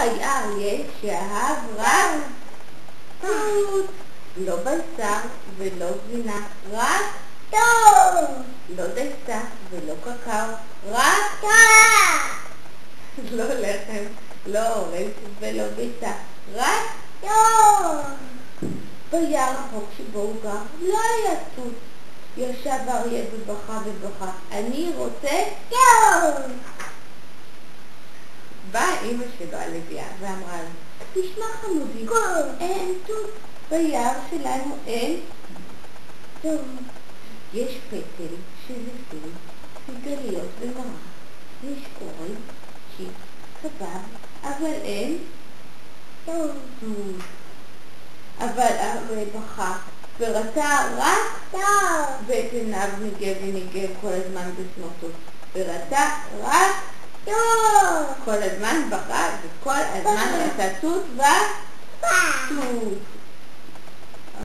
היה אריה שאהב רק תות, לא בשר ולא גבינה, רק תות, לא דייסה ולא קקאו, רק תות, לא לחם, לא אורז ולא ביצה, רק תות. ביער רחוק שבו הוא גר לא היה תות. ישב אריה ובכה ובכה, אני רוצה תות. באה אמא שלו הלוויה ואמרה לו, תשמע חמודי, אין תות, ביער שלנו אין תות. יש פטל שזה פיל, סיגריות ומרק, יש אורז, צ'יפ, קבב, אבל אין תות. אבל אריה בכה ורצה רק תות, ואת עיניו ניגב וניגב כל הזמן בסמרטוט, ורצה רק תות. כל הזמן בכה וכל הזמן רצה תות